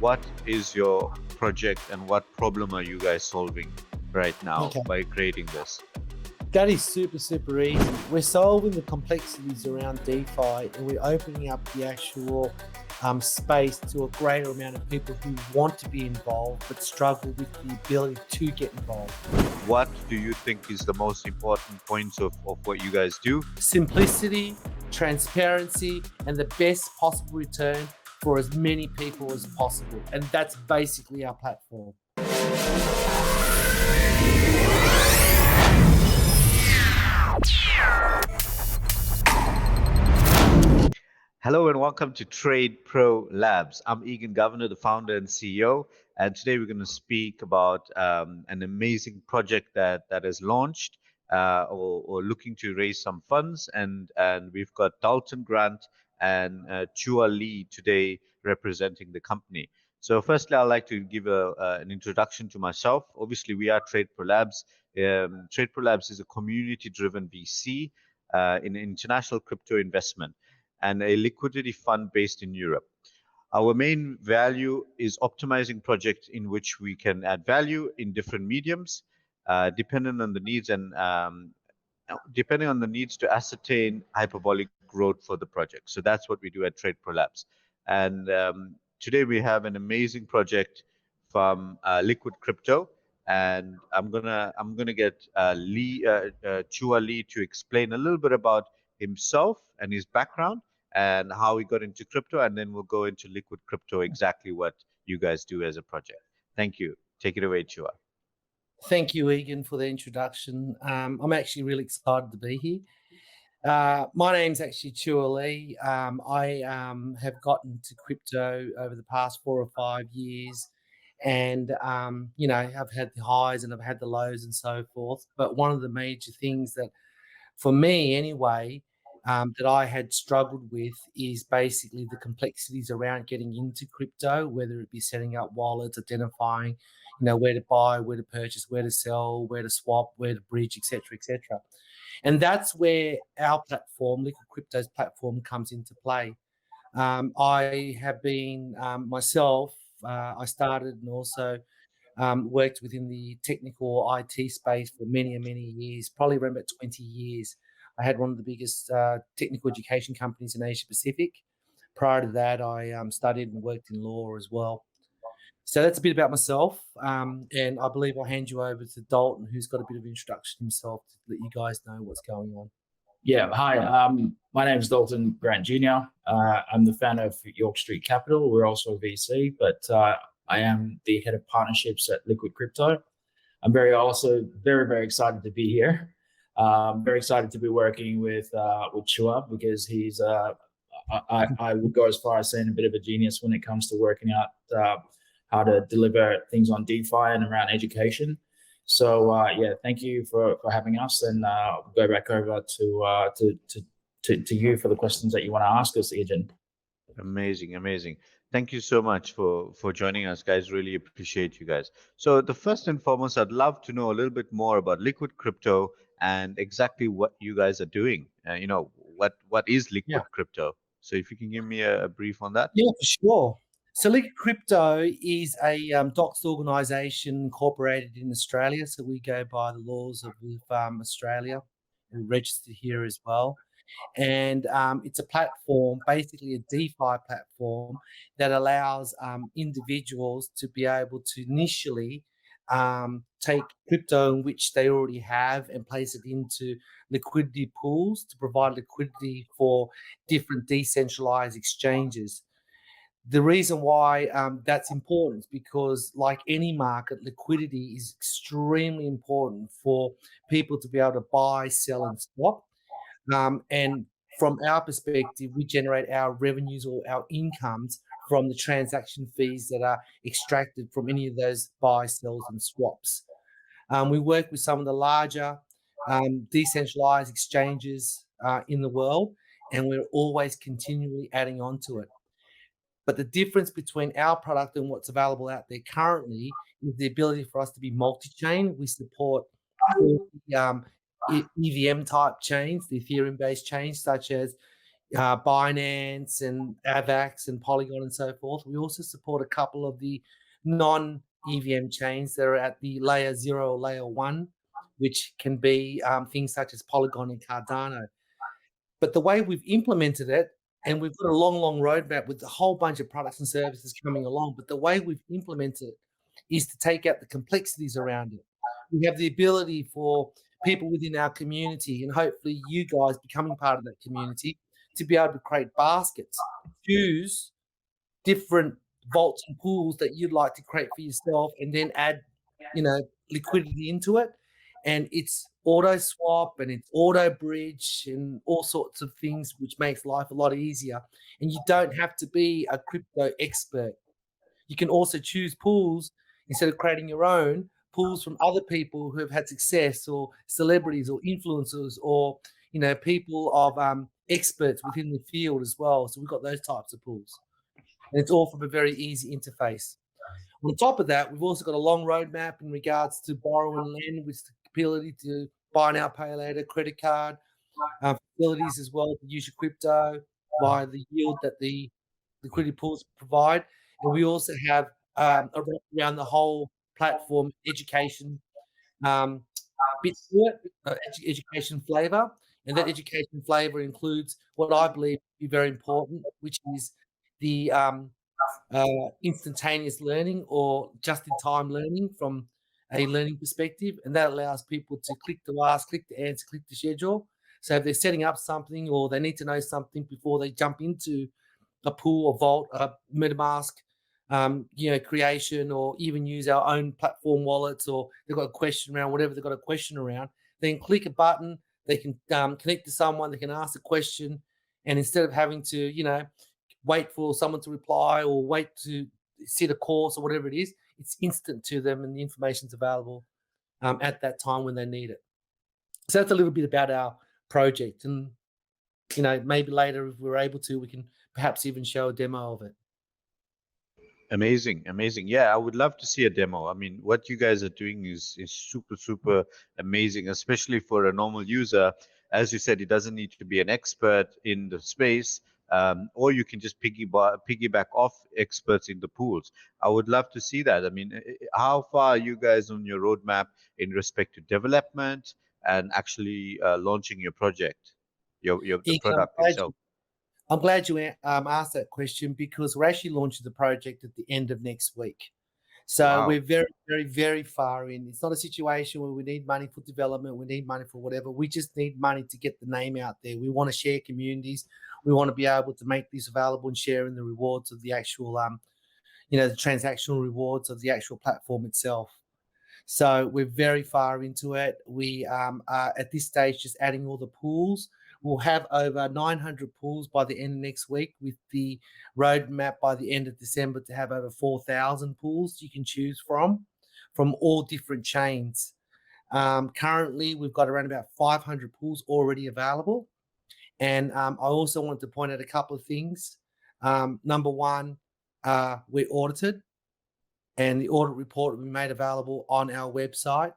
what is your project and what problem are you guys solving right now by creating this? That is super easy. We're solving the complexities around DeFi, and we're opening up the actual space to a greater amount of people who want to be involved but struggle with the ability to get involved. What do you think is the most important points of what you guys do? Simplicity, transparency, and the best possible return for as many people as possible. And that's basically our platform. Hello and welcome to Trade Pro Labs. I'm Egan Governor, the founder and CEO, and today we're going to speak about an amazing project that has launched or looking to raise some funds, and we've got Dalton Grant and Choua Lee today representing the company. So firstly, I'd like to give an introduction to myself. Obviously, we are Trade Pro Labs. Trade Pro Labs is a community-driven VC in international crypto investment and a liquidity fund based in Europe. Our main value is optimizing projects in which we can add value in different mediums, depending on the needs to ascertain hyperbolic growth for the project. So that's what we do at Trade Pro Labs. And today we have an amazing project from Liquid Crypto, and I'm gonna get Choua Lee to explain a little bit about himself and his background and how we got into crypto, and then we'll go into Liquid Crypto, exactly what you guys do as a project. Thank you. Take it away, Choua. Thank you, Egan, for the introduction. I'm actually really excited to be here. My name's actually Choua Lee. I have gotten to crypto over the past 4 or 5 years, and I've had the highs and I've had the lows and so forth. But one of the major things that, for me anyway, that I had struggled with is basically the complexities around getting into crypto, whether it be setting up wallets, identifying, where to buy, where to purchase, where to sell, where to swap, where to bridge, etc., etc. And that's where our platform, Liquid Crypto's platform, comes into play. I have been myself. I started and also worked within the technical IT space for many years, probably around about 20 years. I had one of the biggest technical education companies in Asia Pacific. Prior to that, I studied and worked in law as well. So that's a bit about myself. And I believe I'll hand you over to Dalton, who's got a bit of introduction himself to let you guys know what's going on. Yeah, hi. My name is Dalton Grant Jr. I'm the founder of York Street Capital. We're also a VC, but I am the head of partnerships at Liquid Crypto. I'm very excited to be here. Very excited to be working with Choua, because he's I would go as far as saying a bit of a genius when it comes to working out how to deliver things on DeFi and around education. So yeah, thank you for having us, and we'll go back over to you for the questions that you want to ask us, Egan. Amazing. Thank you so much for joining us, guys. Really appreciate you guys. So the first and foremost, I'd love to know a little bit more about Liquid Crypto and exactly what you guys are doing. What is Liquid Crypto? So if you can give me a brief on that. Yeah, for sure. So Liquid Crypto is a doxed organisation incorporated in Australia. So we go by the laws of Australia. We're registered here as well. And it's a platform, basically a DeFi platform, that allows individuals to be able to initially take crypto in which they already have and place it into liquidity pools to provide liquidity for different decentralized exchanges. The reason why that's important is because, like any market, liquidity is extremely important for people to be able to buy, sell, and swap. And from our perspective, we generate our revenues or our incomes from the transaction fees that are extracted from any of those buys, sells, and swaps. We work with some of the larger decentralized exchanges in the world, and we're always continually adding on to it. But the difference between our product and what's available out there currently is the ability for us to be multi-chain. We support EVM type chains, the Ethereum based chains, such as Binance and Avax and Polygon and so forth. We also support a couple of the non-EVM chains that are at the layer 0 or layer 1, which can be things such as Polygon and Cardano. But the way we've implemented it, and we've got a long roadmap with a whole bunch of products and services coming along, but the way we've implemented it is to take out the complexities around it. We have the ability for people within our community, and hopefully you guys becoming part of that community, to be able to create baskets, choose different vaults and pools that you'd like to create for yourself, and then add, liquidity into it. And it's auto swap and it's auto bridge and all sorts of things, which makes life a lot easier. And you don't have to be a crypto expert. You can also choose pools instead of creating your own pools from other people who have had success, or celebrities or influencers, or people of experts within the field as well. So we've got those types of pools, and it's all from a very easy interface. On top of that, we've also got a long roadmap in regards to borrow and lend, with the ability to buy now, pay later, credit card facilities as well to use your crypto via the yield that the liquidity pools provide. And we also have around the whole platform education bit to it, education flavor. And that education flavor includes what I believe to be very important, which is the instantaneous learning or just-in-time learning from a learning perspective. And that allows people to click to ask, click to answer, click to schedule. So if they're setting up something or they need to know something before they jump into a pool or vault, a MetaMask, creation, or even use our own platform wallets, or they've got a question around whatever they've got a question around, then click a button, they can connect to someone, they can ask a question, and instead of having to, wait for someone to reply or wait to sit a course or whatever it is, it's instant to them and the information's available at that time when they need it. So that's a little bit about our project. And, maybe later, if we're able to, we can perhaps even show a demo of it. Amazing. Yeah, I would love to see a demo. I mean, what you guys are doing is super amazing, especially for a normal user. As you said, it doesn't need to be an expert in the space, or you can just piggyback off experts in the pools. I would love to see that. I mean, how far are you guys on your roadmap in respect to development and actually launching your project, the product itself? I'm glad you asked that question, because we're actually launching the project at the end of next week. So Wow. We're very, very, very far in. It's not a situation where we need money for development, we need money for whatever. We just need money to get the name out there. We want to share communities. We want to be able to make this available and share in the rewards of the actual, the transactional rewards of the actual platform itself. So we're very far into it. We are at this stage just adding all the pools. We'll have over 900 pools by the end of next week, with the roadmap by the end of December to have over 4,000 pools you can choose from all different chains. Currently, we've got around about 500 pools already available. And I also want to point out a couple of things. Number one, we're audited, and the audit report will be made available on our website.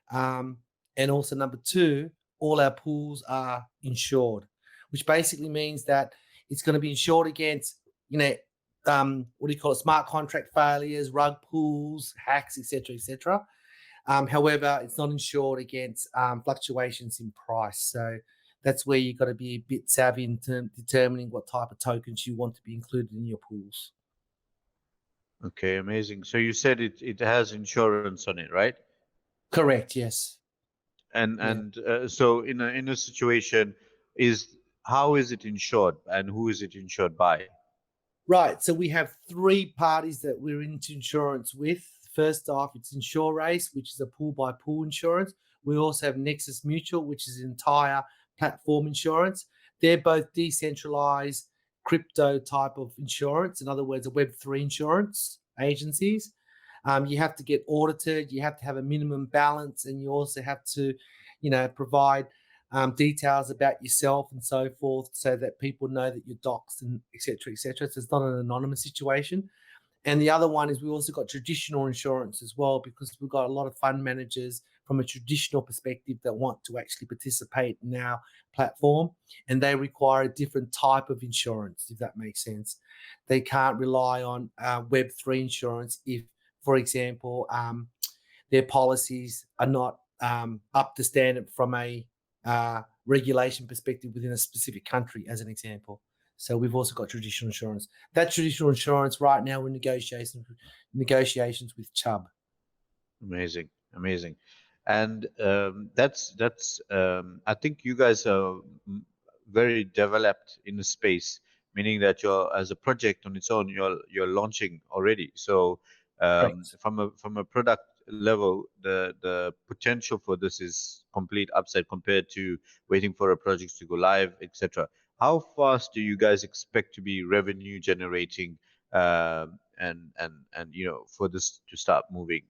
And also number two, all our pools are insured, which basically means that it's going to be insured against, smart contract failures, rug pulls, hacks, etc. However, it's not insured against fluctuations in price. So that's where you've got to be a bit savvy in determining what type of tokens you want to be included in your pools. Okay, amazing. So you said it has insurance on it, right? Correct. Yes. So in a situation, how is it insured, and who is it insured by? Right. So we have three parties that we're into insurance with. First off, it's InsureRace, which is a pool by pool insurance. We also have Nexus Mutual, which is entire platform insurance. They're both decentralized crypto type of insurance. In other words, a Web3 insurance agencies. You have to get audited. You have to have a minimum balance, and you also have to, provide details about yourself and so forth, so that people know that you're doxed and etc. So it's not an anonymous situation. And the other one is we also got traditional insurance as well, because we've got a lot of fund managers from a traditional perspective that want to actually participate in our platform, and they require a different type of insurance, if that makes sense. They can't rely on Web3 insurance if, for example, their policies are not up to standard from a regulation perspective within a specific country, as an example. So we've also got traditional insurance. That traditional insurance right now we're in negotiations with Chubb. Amazing, amazing. And that's I think you guys are very developed in the space, meaning that you're, as a project on its own, you're launching already. So from a product level, the potential for this is complete upside compared to waiting for a project to go live, etc. How fast do you guys expect to be revenue generating, and for this to start moving?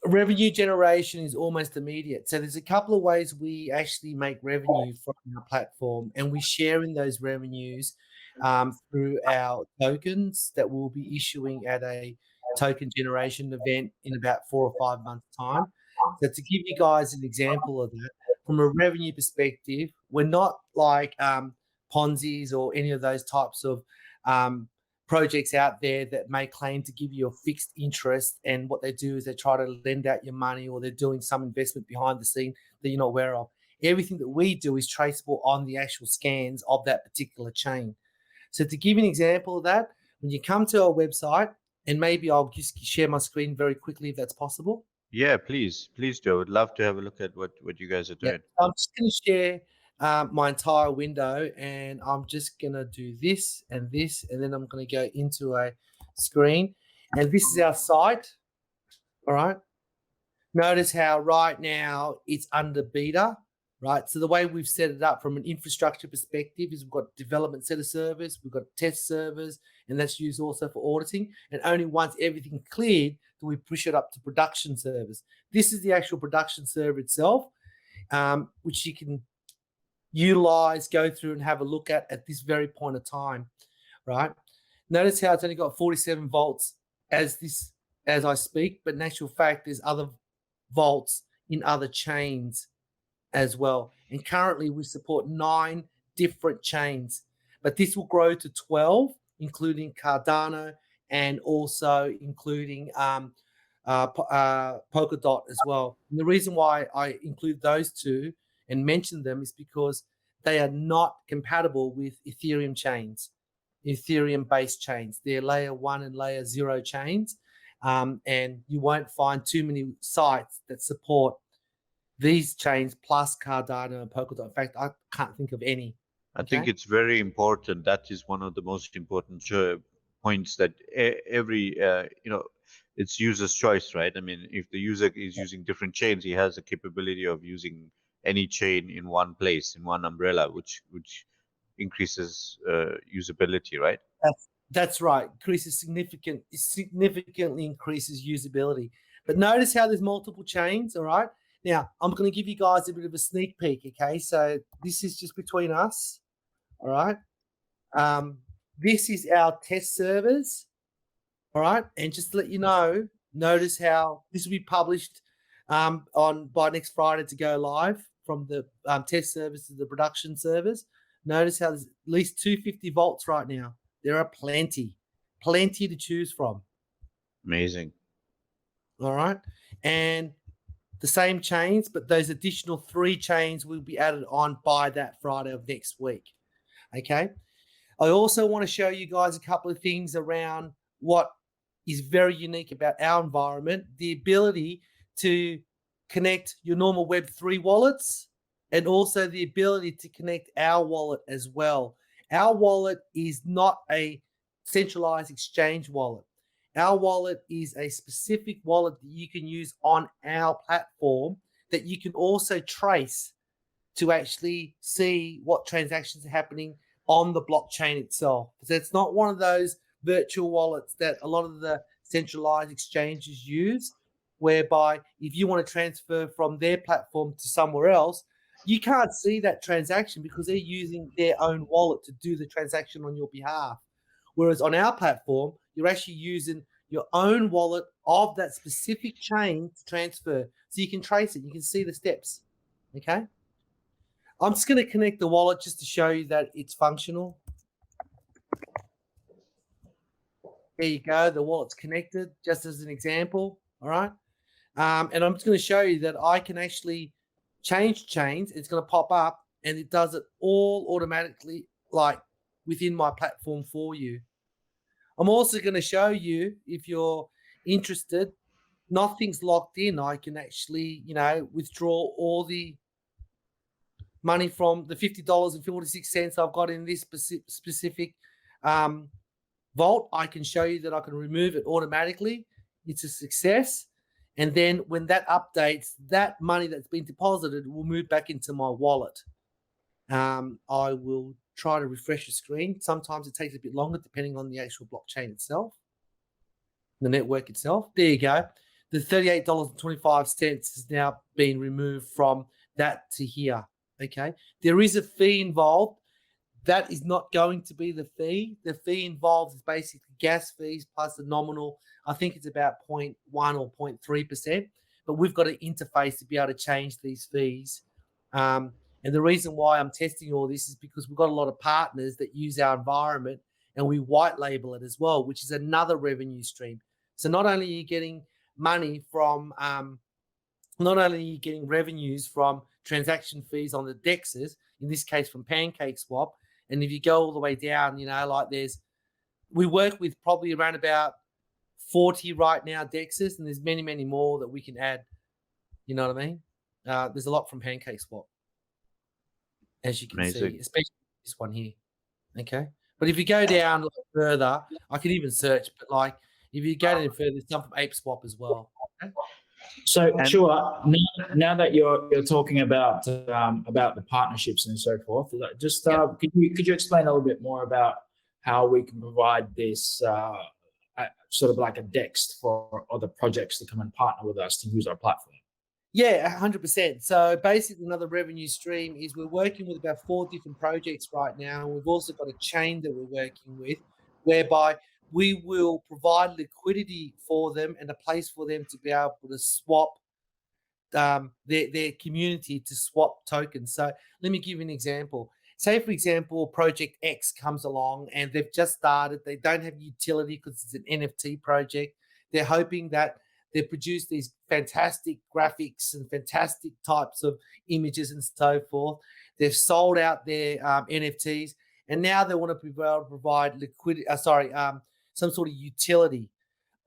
Revenue generation is almost immediate. So there's a couple of ways we actually make revenue from our platform, and we share in those revenues through our tokens that we'll be issuing at a token generation event in about 4 or 5 months' time. So to give you guys an example of that, from a revenue perspective, we're not like Ponzi's or any of those types of projects out there that may claim to give you a fixed interest, and what they do is they try to lend out your money, or they're doing some investment behind the scene that you're not aware of. Everything that we do is traceable on the actual scans of that particular chain. So to give you an example of that, when you come to our website, and maybe I'll just share my screen very quickly if that's possible. Yeah, please do. I would love to have a look at what you guys are doing. I'm just going to share my entire window, and I'm just going to do this, and then I'm going to go into a screen, and this is our site. All right. Notice how right now it's under beta, right? So the way we've set it up from an infrastructure perspective is we've got development set of servers, we've got test servers, and that's used also for auditing. And only once everything cleared do we push it up to production servers. This is the actual production server itself, which you can utilize, go through and have a look at this very point of time, right? Notice how it's only got 47 volts as I speak, but in actual fact, there's other volts in other chains as well. And currently we support 9 different chains, but this will grow to 12, including Cardano and also including Polkadot as well. And the reason why I include those two and mention them is because they are not compatible with Ethereum chains, Ethereum-based chains. They're layer 1 and layer 0 chains, and you won't find too many sites that support these chains plus Cardano and Polkadot. In fact, I can't think of any. I think it's very important. That is one of the most important points, that every it's user's choice, right? I mean, if the user is using different chains, he has the capability of using any chain in one place, in one umbrella, which increases usability, right? That's right. Significantly increases usability. But notice how there's multiple chains, all right? Now, I'm going to give you guys a bit of a sneak peek, okay? So this is just between us, all right? This is our test servers, all right? And just to let you know, notice how this will be published by next Friday to go live from the test servers to the production servers. Notice how there's at least 250 volts right now. There are plenty to choose from. Amazing. All right. And the same chains, but those additional 3 chains will be added on by that Friday of next week. Okay. I also want to show you guys a couple of things around what is very unique about our environment, the ability to connect your normal Web3 wallets, and also the ability to connect our wallet as well. Our wallet is not a centralized exchange wallet. Our wallet is a specific wallet that you can use on our platform that you can also trace to actually see what transactions are happening on the blockchain itself. So it's not one of those virtual wallets that a lot of the centralized exchanges use, whereby if you want to transfer from their platform to somewhere else, you can't see that transaction because they're using their own wallet to do the transaction on your behalf. Whereas on our platform, you're actually using your own wallet of that specific chain to transfer. So you can trace it. You can see the steps. Okay. I'm just going to connect the wallet just to show you that it's functional. There you go. The wallet's connected, just as an example. All right. And I'm just going to show you that I can actually change chains. It's going to pop up and it does it all automatically, like within my platform for you. I'm also going to show you, if you're interested, nothing's locked in. I can actually, withdraw all the money from the $50.46 I've got in this specific vault. I can show you that I can remove it automatically. It's a success. And then when that updates, that money that's been deposited will move back into my wallet. I will try to refresh the screen. Sometimes it takes a bit longer depending on the actual blockchain itself, the network itself. There you go. The $38.25 has now been removed from that to here. Okay. There is a fee involved. That is not going to be the fee. The fee involved is basically gas fees plus the nominal. I think it's about 0.1 or 0.3%, but we've got an interface to be able to change these fees. And the reason why I'm testing all this is because we've got a lot of partners that use our environment and we white label it as well, which is another revenue stream. So not only are you getting money from, not only are you getting revenues from transaction fees on the DEXs, in this case from PancakeSwap, and if you go all the way down, we work with probably around about 40 right now DEXs, and there's many, many more that we can add. You know what I mean? There's a lot from PancakeSwap, as you can see, especially this one here. Okay. But if you go down a little further, I can even search, but if you go down further, there's some from ApeSwap as well. Okay? So, Choua, now that you're talking about the partnerships and so forth, just could you explain a little bit more about how we can provide this sort of like a DEX for other projects to come and partner with us to use our platform? Yeah, 100%. So basically, another revenue stream is we're working with about 4 different projects right now, and we've also got a chain that we're working with, whereby we will provide liquidity for them and a place for them to be able to swap their community to swap tokens. So let me give you an example. Say, for example, Project X comes along and they've just started. They don't have utility because it's an NFT project. They're hoping that they produce these fantastic graphics and fantastic types of images and so forth. They've sold out their NFTs, and now they want to be able to provide liquidity. Some sort of utility.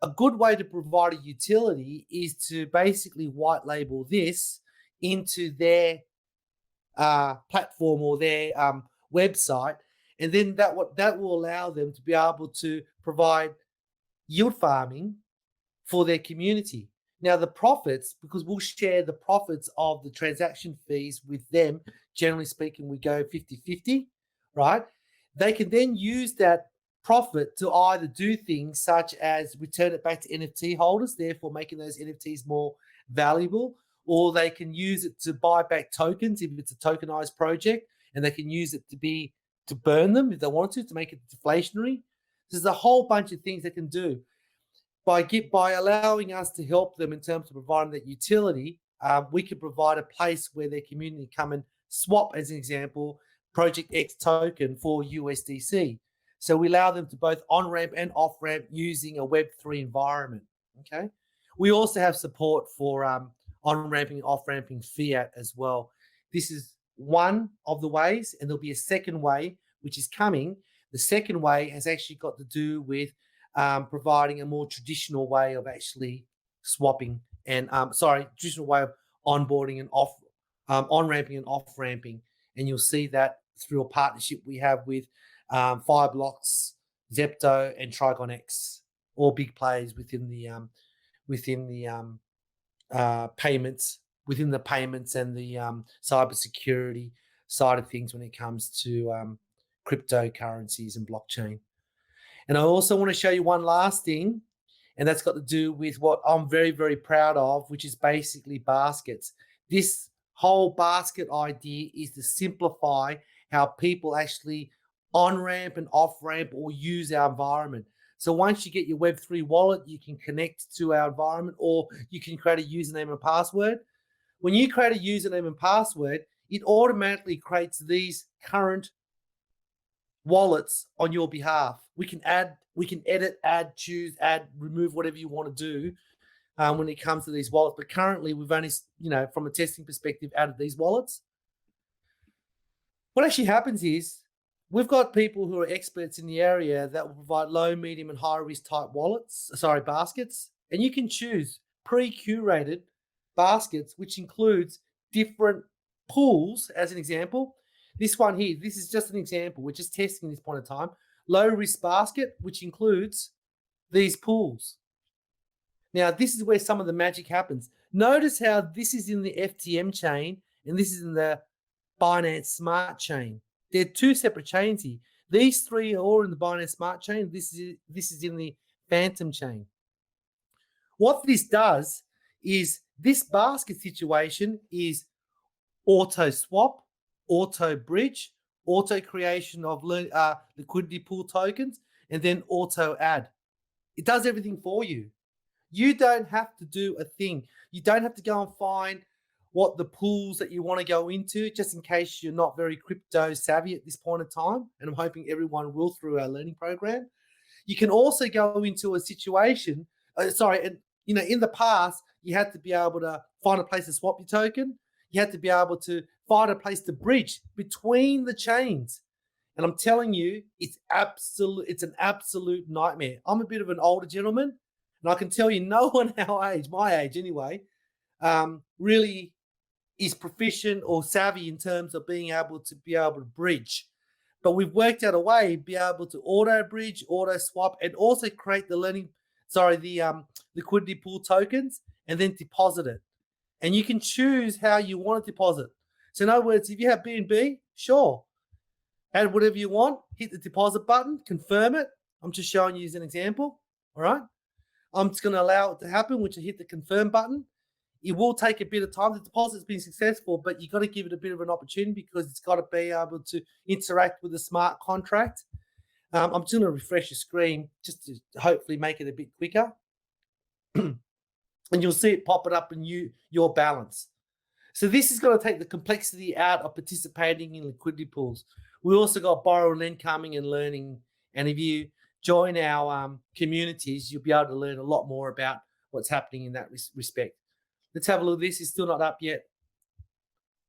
A good way to provide a utility is to basically white label this into their platform or their website, and then that will allow them to be able to provide yield farming for their community. Now the profits, because we'll share the profits of the transaction fees with them, generally speaking, we go 50-50, right? They can then use that profit to either do things such as return it back to NFT holders, therefore making those NFTs more valuable, or they can use it to buy back tokens if it's a tokenized project, and they can use it to burn them if they want to make it deflationary. There's a whole bunch of things they can do. By allowing us to help them in terms of providing that utility, we can provide a place where their community come and swap, as an example, Project X token for USDC. So we allow them to both on-ramp and off-ramp using a Web3 environment, okay? We also have support for on-ramping, off-ramping fiat as well. This is one of the ways, and there'll be a second way, which is coming. The second way has actually got to do with providing a more traditional way of actually swapping and traditional way of onboarding and on-ramping and off-ramping. And you'll see that through a partnership we have with Fireblocks, Zepto, and TrigonX, all big players within the payments and the cybersecurity side of things when it comes to cryptocurrencies and blockchain. And I also want to show you one last thing, and that's got to do with what I'm very, very proud of, which is basically baskets. This whole basket idea is to simplify how people actually on-ramp and off-ramp or use our environment. So once you get your Web3 wallet, you can connect to our environment, or you can create a username and password. When you create a username and password, it automatically creates these current wallets on your behalf. We can edit, add, choose, add, remove, whatever you want to do when it comes to these wallets. But currently, we've only, from a testing perspective, added these wallets. What actually happens is we've got people who are experts in the area that will provide low, medium, and high risk type baskets. And you can choose pre-curated baskets, which includes different pools. As an example, this one here, this is just an example. We're just testing this point in time. Low risk basket, which includes these pools. Now, this is where some of the magic happens. Notice how this is in the FTM chain and this is in the Binance Smart Chain. They're two separate chains here. These three are all in the Binance Smart Chain. This is in the Phantom Chain. What this does is this basket situation is auto swap, auto bridge, auto creation of liquidity pool tokens, and then auto add. It does everything for you. You don't have to do a thing. You don't have to go and find what the pools that you want to go into, just in case you're not very crypto savvy at this point in time. And I'm hoping everyone will through our learning program. You can also go into a situation, in the past, you had to be able to find a place to swap your token. You had to be able to find a place to bridge between the chains. And I'm telling you, it's an absolute nightmare. I'm a bit of an older gentleman, and I can tell you no one our age, my age anyway, really is proficient or savvy in terms of being able to bridge. But we've worked out a way to be able to auto bridge, auto swap, and also create the liquidity pool tokens and then deposit it. And you can choose how you want to deposit. So in other words, if you have BNB, sure, add whatever you want, hit the deposit button, confirm it. I'm just showing you as an example. All right. I'm just going to allow it to happen, which I hit the confirm button. It will take a bit of time. The deposit's been successful, but you've got to give it a bit of an opportunity because it's got to be able to interact with the smart contract. I'm just going to refresh the screen just to hopefully make it a bit quicker. And you'll see it pop it up in your balance. So this is going to take the complexity out of participating in liquidity pools. We also got borrow and lend coming and learning. And if you join our communities, you'll be able to learn a lot more about what's happening in that respect. Let's have a look. This is still not up yet.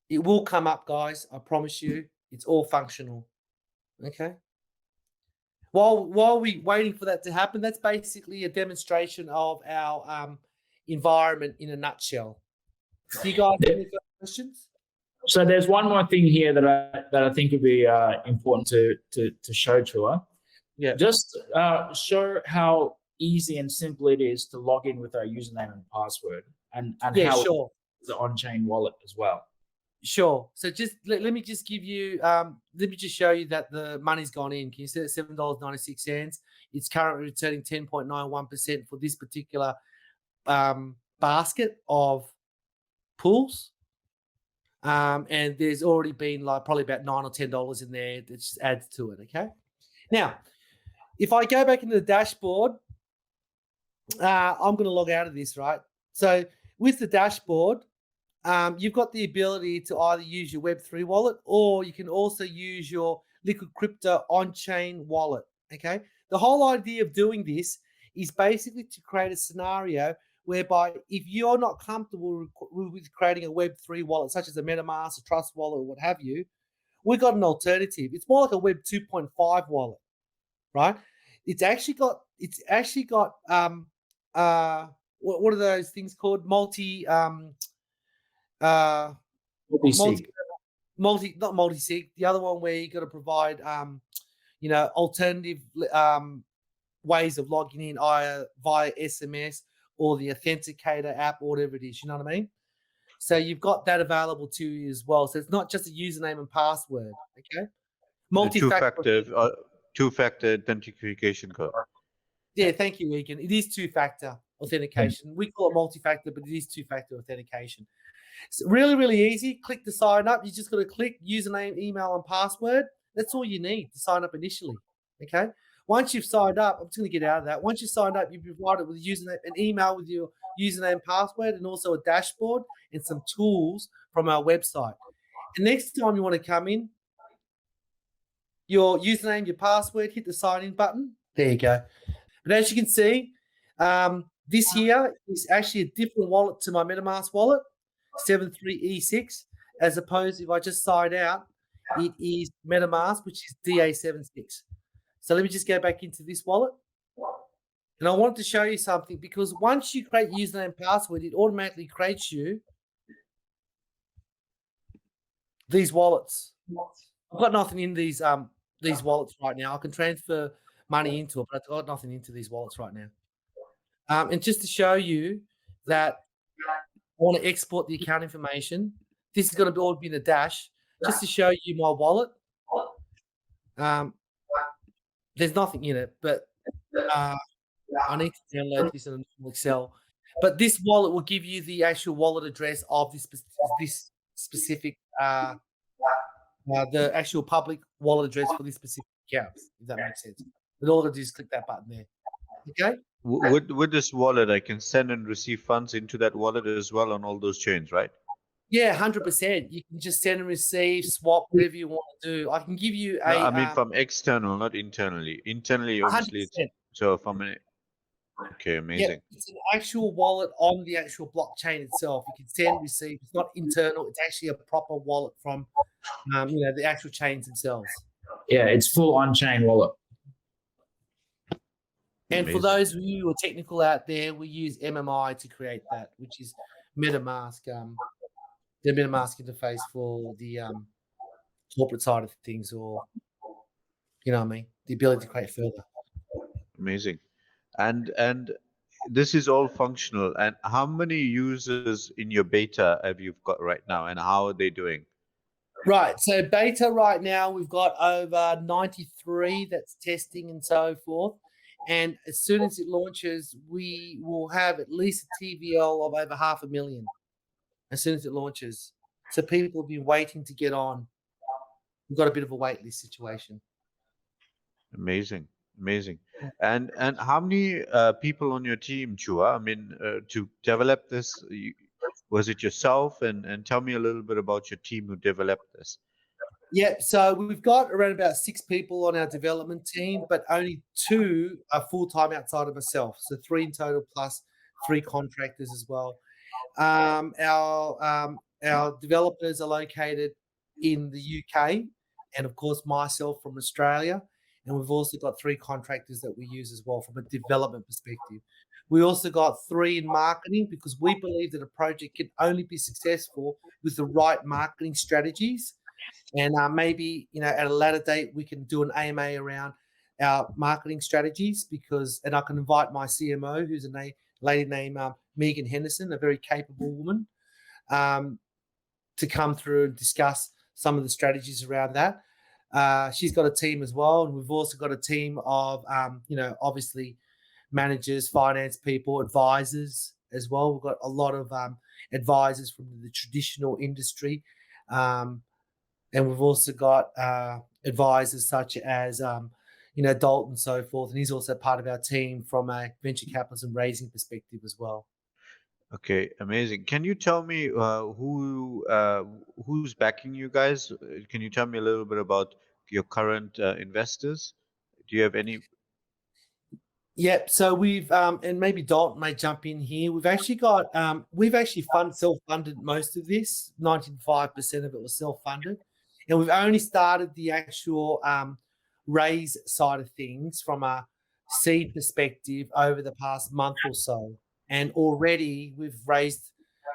It will come up, guys. I promise you. It's all functional. Okay. While we're waiting for that to happen, that's basically a demonstration of our environment in a nutshell. Do you guys have any questions? So there's one more thing here that I think would be important to show, Choua. Yeah. Just show how easy and simple it is to log in with our username and password, and yeah, how sure. it's the on-chain wallet as well. Sure. So just let me just give you, let me just show you that the money's gone in. Can you see it? $7.96. It's currently returning 10.91% for this particular basket of pools. And there's already been probably about $9 or $10 in there that just adds to it. Okay. Now, if I go back into the dashboard, I'm going to log out of this, right? So with the dashboard, you've got the ability to either use your Web3 wallet, or you can also use your Liquid Crypto on-chain wallet. Okay. The whole idea of doing this is basically to create a scenario whereby if you're not comfortable with creating a Web3 wallet, such as a MetaMask, a Trust wallet, or what have you, we've got an alternative. It's more like a Web 2.5 wallet, right? It's actually got what are those things called? Multi-sig. Not multi-sig. The other one where you got to provide alternative ways of logging in either via SMS or the Authenticator app or whatever it is. You know what I mean? So you've got that available to you as well. So it's not just a username and password. Okay. Two-factor authentication code. Yeah, thank you, Egan. It is two-factor authentication. We call it multi-factor, but it is two-factor authentication. It's really, really easy. Click to sign up. You just got to click username, email, and password. That's all you need to sign up initially. Okay. Once you've signed up, I'm just going to get out of that. Once you've signed up, you provide it with a username, an email with your username and password, and also a dashboard and some tools from our website. And next time you want to come in, your username, your password, hit the sign in button. There you go. But as you can see, this here is actually a different wallet to my MetaMask wallet, 73E6, as opposed to if I just sign out, it is MetaMask, which is DA76. So let me just go back into this wallet. And I wanted to show you something because once you create username and password, it automatically creates you these wallets. I've got nothing in these wallets right now. I can transfer money into it, but I've got nothing into these wallets right now. And just to show you that I want to export the account information, this is going to all be in a dash. Just to show you my wallet. There's nothing in it, but I need to download this in a normal Excel. But this wallet will give you the actual wallet address of this specific, the actual public wallet address for this specific account, if that makes sense. But all I do is click that button there. Okay. With this wallet, I can send and receive funds into that wallet as well on all those chains, right? Yeah, 100%. You can just send and receive, swap, whatever you want to do. I can give you a. No, I mean from external, not internally. Internally, obviously, 100%. so from an. Okay, amazing. Yeah, it's an actual wallet on the actual blockchain itself. You can send, receive. It's not internal. It's actually a proper wallet from, the actual chains themselves. Yeah, it's full on-chain wallet. And Amazing. for those of you who are technical out there, we use MMI to create that, which is MetaMask, the MetaMask interface for the corporate side of things, or you know what I mean, the ability to create further. Amazing. And this is all functional. And how many users in your beta have you got right now, and how are they doing? Right. So beta right now, we've got over 93 that's testing and so forth. And as soon as it launches, we will have at least a TVL of over 500,000 as soon as it launches. So people have been waiting to get on. We've got a bit of a wait list situation. Amazing. And how many people on your team, Choua? I mean, to develop this, was it yourself? And tell me a little bit about your team who developed this. Yeah, so we've got around about 6 people on our development team, but only 2 are full-time outside of myself. So 3 in total plus 3 contractors as well. Our developers are located in the UK, and of course myself from Australia. And we've also got 3 contractors that we use as well from a development perspective. We also got 3 in marketing because we believe that a project can only be successful with the right marketing strategies. And maybe, at a later date, we can do an AMA around our marketing strategies and I can invite my CMO, who's a lady named Megan Henderson, a very capable woman, to come through and discuss some of the strategies around that. She's got a team as well. And we've also got a team of, obviously managers, finance people, advisors as well. We've got a lot of advisors from the traditional industry. And we've also got advisors such as, Dalton and so forth. And he's also part of our team from a venture capitalism and raising perspective as well. Okay, amazing. Can you tell me who's backing you guys? Can you tell me a little bit about your current investors? Do you have any? Yep. So we've and maybe Dalton may jump in here. We've actually got self-funded most of this. 95% of it was self-funded. And we've only started the actual raise side of things from a seed perspective over the past month or so. And already we've raised,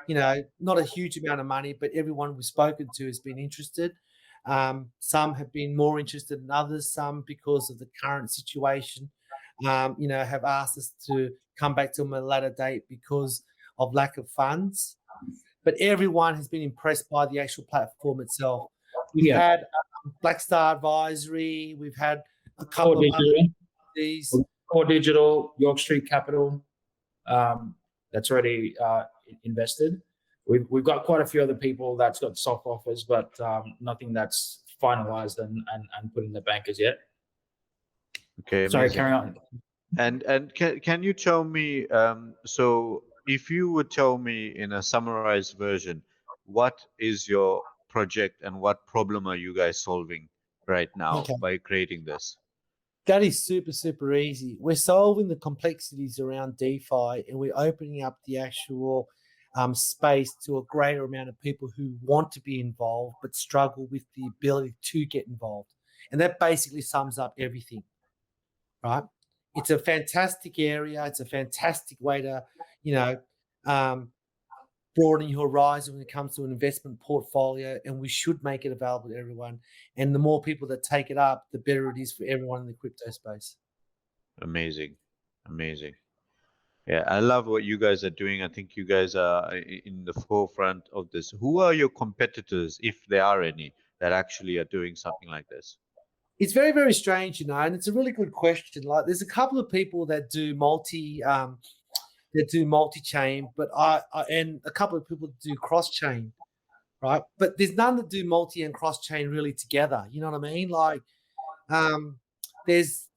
not a huge amount of money, but everyone we've spoken to has been interested. Some have been more interested than others, some because of the current situation, have asked us to come back to them at a later date because of lack of funds. But everyone has been impressed by the actual platform itself. We've had Black Star Advisory. We've had a couple of these. Core Digital, York Street Capital, that's already invested. We've got quite a few other people that's got soft offers, but nothing that's finalized and put in the bank as yet. Okay, Sorry, amazing. carry on. And can you tell me, so if you would tell me in a summarized version, what is your project and what problem are you guys solving right now Okay. by creating this? That is super, super easy. We're solving the complexities around DeFi and we're opening up the actual space to a greater amount of people who want to be involved but struggle with the ability to get involved. And that basically sums up everything, right? It's a fantastic area. It's a fantastic way to, you know, um, broaden your horizon when it comes to an investment portfolio, and we should make it available to everyone. And the more people that take it up, the better it is for everyone in the crypto space. Amazing, amazing. Yeah, I love what you guys are doing. I think you guys are in the forefront of this. Who are your competitors, if there are any, that actually are doing something like this? It's very, very strange, and it's a really good question. Like, there's a couple of people that do multi-chain, but and a couple of people that do cross chain, right? But there's none that do multi and cross chain really together. You know what I mean? Like, there's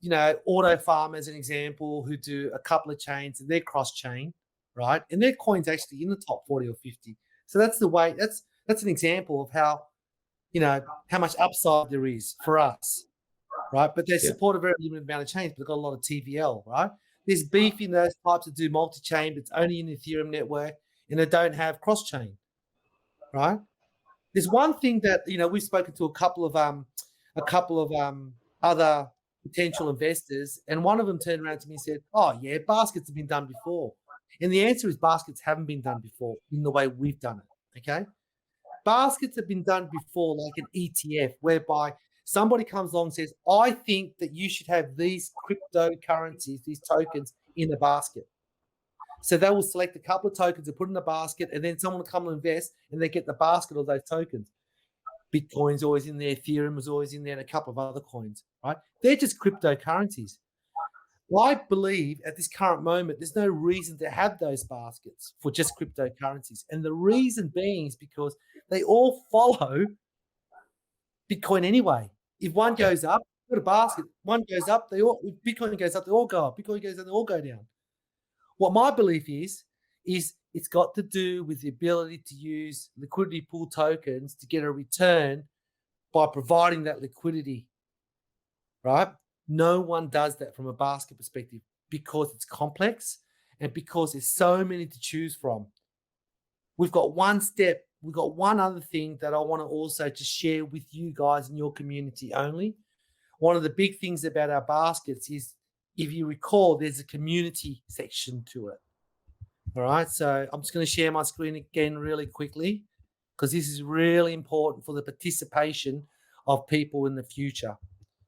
Auto Farm as an example who do a couple of chains and they're cross chain, right? And their coins actually in the top 40 or 50. So that's the way. That's an example of how much upside there is for us, right? But they Yeah, support a very limited amount of chains, but they've got a lot of TPL, right? There's beef in those types that do multi-chain, but it's only in the Ethereum network, and they don't have cross-chain, right? There's one thing that we've spoken to a couple of other potential investors, and one of them turned around to me and said, "Oh yeah, baskets have been done before," and the answer is baskets haven't been done before in the way we've done it. Okay, baskets have been done before, like an ETF, whereby somebody comes along and says, I think that you should have these cryptocurrencies, these tokens in a basket. So they will select a couple of tokens and put in a basket, and then someone will come and invest and they get the basket of those tokens. Bitcoin's always in there, Ethereum is always in there, and a couple of other coins, right? They're just cryptocurrencies. Well, I believe at this current moment, there's no reason to have those baskets for just cryptocurrencies. And the reason being is because they all follow Bitcoin anyway. If one yeah, goes up, put a basket, one goes up, if Bitcoin goes up, they all go up. Bitcoin goes up, they all go down. What my belief is it's got to do with the ability to use liquidity pool tokens to get a return by providing that liquidity, right? No one does that from a basket perspective because it's complex and because there's so many to choose from. We've got one other thing that I want to also just share with you guys in your community only. One of the big things about our baskets is, if you recall, there's a community section to it. All right, so I'm just going to share my screen again really quickly because this is really important for the participation of people in the future.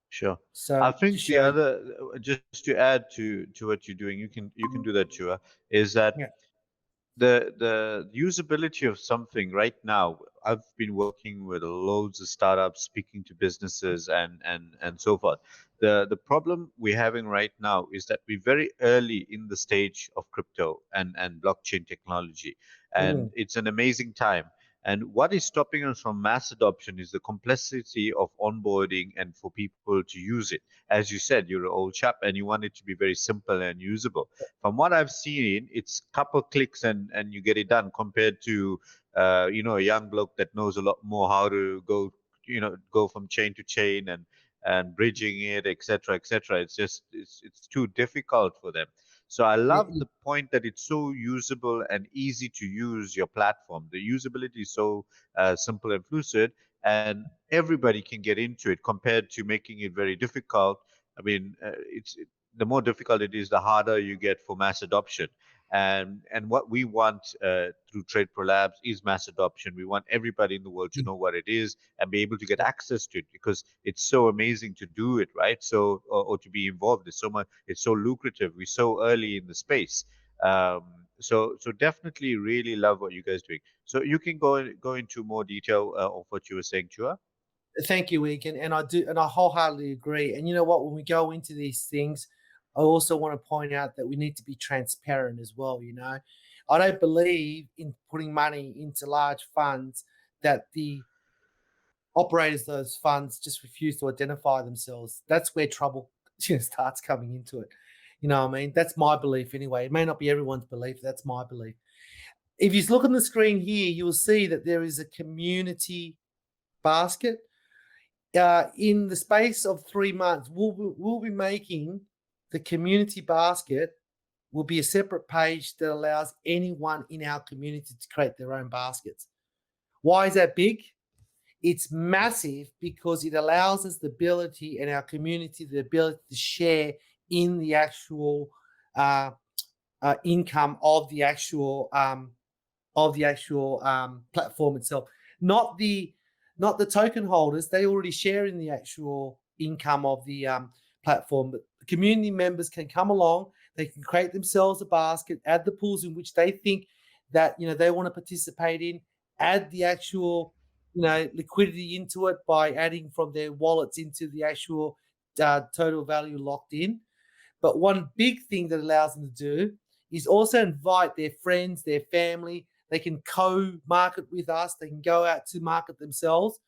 sure. So I think just the share. other, just to add to what you're doing, you can do that, Choua, is that Yeah. the usability of something right now. I've been working with loads of startups, speaking to businesses, and so forth. The problem we're having right now is that we're very early in the stage of crypto and blockchain technology, and it's an amazing time. And what is stopping us from mass adoption is the complexity of onboarding and for people to use it. As you said, you're an old chap and you want it to be very simple and usable. From what I've seen, it's couple clicks and you get it done compared to a young bloke that knows a lot more how to go from chain to chain and bridging it, etc., etc. It's just it's too difficult for them. So I Yeah. love the point that it's so usable and easy to use your platform. The usability is so simple and fluid, and everybody can get into it compared to making it very difficult. I mean, the more difficult it is, the harder you get for mass adoption. And what we want through Trade Pro Labs is mass adoption. We want everybody in the world to know what it is and be able to get Yeah. access to it because it's so amazing to do it, right? So or to be involved. It's so much. It's so lucrative. We're so early in the space. So definitely really love what you guys are doing. So you can go into more detail of what you were saying, Chua. Thank you, Egan. And I wholeheartedly agree. And you know what? When we go into these things, I also want to point out that we need to be transparent as well. I don't believe in putting money into large funds that the operators of those funds just refuse to identify themselves. That's where trouble starts coming into it. You know what I mean? That's my belief anyway. It may not be everyone's belief. That's my belief. If you look on the screen here, you will see that there is a community basket. In the space of 3 months, we'll be making the community basket will be a separate page that allows anyone in our community to create their own baskets. Why is that big? It's massive because it allows us the ability and our community the ability to share in the actual income of the actual platform itself. Not the token holders. They already share in the actual income of the platform. But the community members can come along. They can create themselves a basket, add the pools in which they think that they want to participate in, add the actual liquidity into it by adding from their wallets into the actual total value locked in. But one big thing that allows them to do is also invite their friends, their family. They can co-market with us. They can go out to market themselves.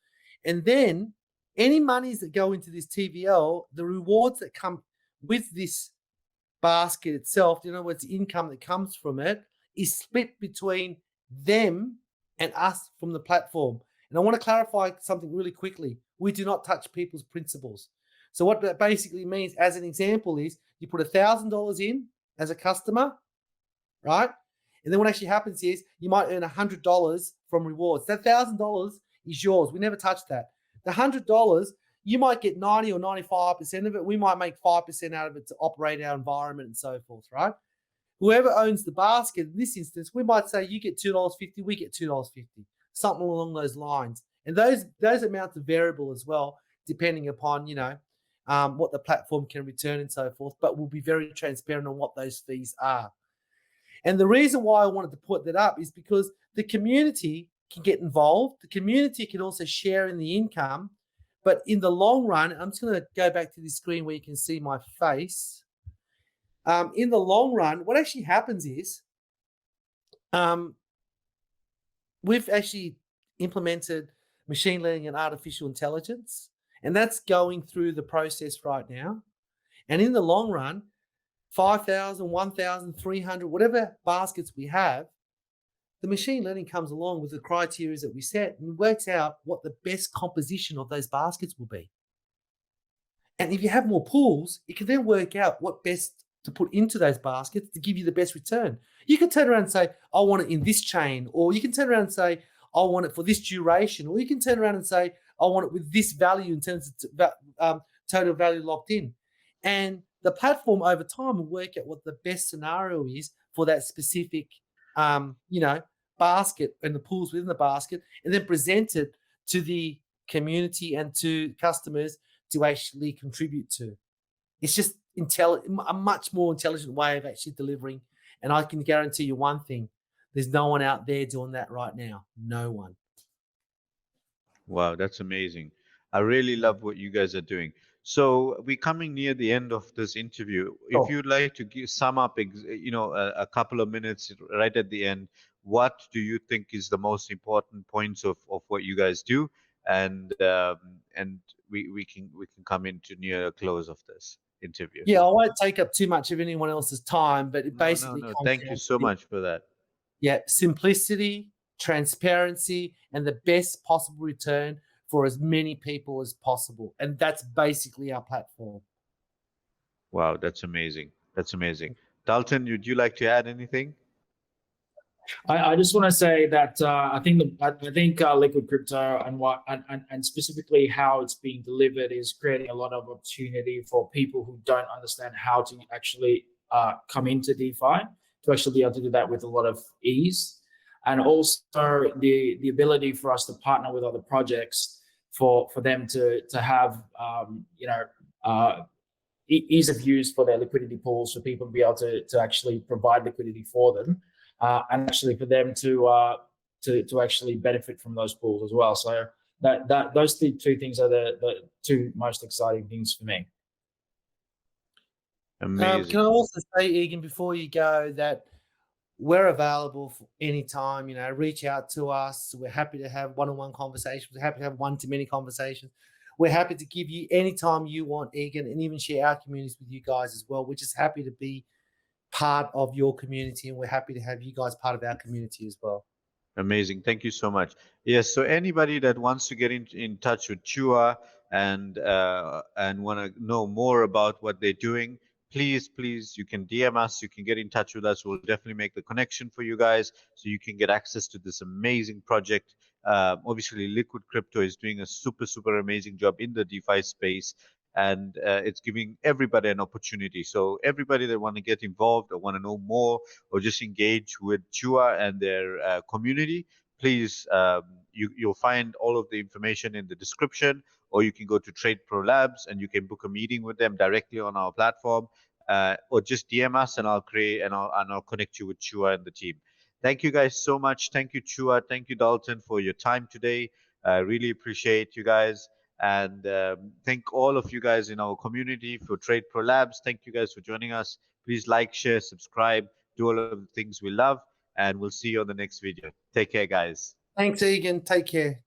And then any monies that go into this TVL, the rewards that come with this basket itself, what's the income that comes from it, is split between them and us from the platform. And I want to clarify something really quickly. We do not touch people's principals. So what that basically means, as an example, is you put $1,000 in as a customer, right? And then what actually happens is you might earn $100 from rewards. That $1,000 is yours. We never touch that. The $100, you might get 90 or 95% of it. We might make 5% out of it to operate our environment and so forth, right? Whoever owns the basket, in this instance, we might say you get $2.50, we get $2.50, something along those lines. And those amounts are variable as well, depending upon, what the platform can return and so forth, but we'll be very transparent on what those fees are. And the reason why I wanted to put that up is because the community can get involved. The community can also share in the income. But in the long run, I'm just going to go back to this screen where you can see my face. In the long run, what actually happens is we've actually implemented machine learning and artificial intelligence, and that's going through the process right now. And in the long run, 5,000, 1,000, 300, whatever baskets we have, the machine learning comes along with the criteria that we set and works out what the best composition of those baskets will be. And if you have more pools, it can then work out what best to put into those baskets to give you the best return. You can turn around and say, I want it in this chain, or you can turn around and say, I want it for this duration, or you can turn around and say, I want it with this value in terms of total value locked in. And the platform over time will work out what the best scenario is for that specific, basket and the pools within the basket, and then present it to the community and to customers to actually contribute to. It's just a much more intelligent way of actually delivering. And I can guarantee you one thing: there's no one out there doing that right now. No one. Wow, that's amazing. I really love what you guys are doing. So we're coming near the end of this interview. If you'd like to sum up, a couple of minutes right at the end, what do you think is the most important points of what you guys do? And we can come into near a close of this interview. Yeah, I won't take up too much of anyone else's time, but it basically No. comes Thank you down so to, much for that. yeah, simplicity, transparency, and the best possible return for as many people as possible. And that's basically our platform. Wow, that's amazing. That's amazing. Dalton, would you like to add anything? I just want to say that I think liquid crypto and specifically how it's being delivered is creating a lot of opportunity for people who don't understand how to actually come into DeFi, to actually be able to do that with a lot of ease, and also the ability for us to partner with other projects for them to have ease of use for their liquidity pools, for people to be able to actually provide liquidity for them. And actually for them to actually benefit from those pools as well. So those two things are the two most exciting things for me. Amazing. Can I also say, Egan, before you go, that we're available for any time. Reach out to us. We're happy to have one-on-one conversations. We're happy to have one-to-many conversations. We're happy to give you anytime you want, Egan, and even share our communities with you guys as well. We're just happy to be part of your community, and we're happy to have you guys part of our community as well. Amazing. Thank you so much. Yes, so anybody that wants to get in touch with Choua and want to know more about what they're doing, please, you can DM us, you can get in touch with us. We'll definitely make the connection for you guys so you can get access to this amazing project. Obviously, Liquid Crypto is doing a super amazing job in the DeFi space, and it's giving everybody an opportunity. So everybody that want to get involved or want to know more or just engage with Choua and their community, please, you'll find all of the information in the description, or you can go to Trade Pro Labs and you can book a meeting with them directly on our platform, or just DM us and I'll connect you with Choua and the team. Thank you guys so much. Thank you, Choua. Thank you, Dalton, for your time today. I really appreciate you guys. And thank all of you guys in our community for Trade Pro Labs. Thank you guys for joining us. Please like, share, subscribe, do all of the things we love, and we'll see you on the next video. Take care, guys. Thanks, Egan. Take care.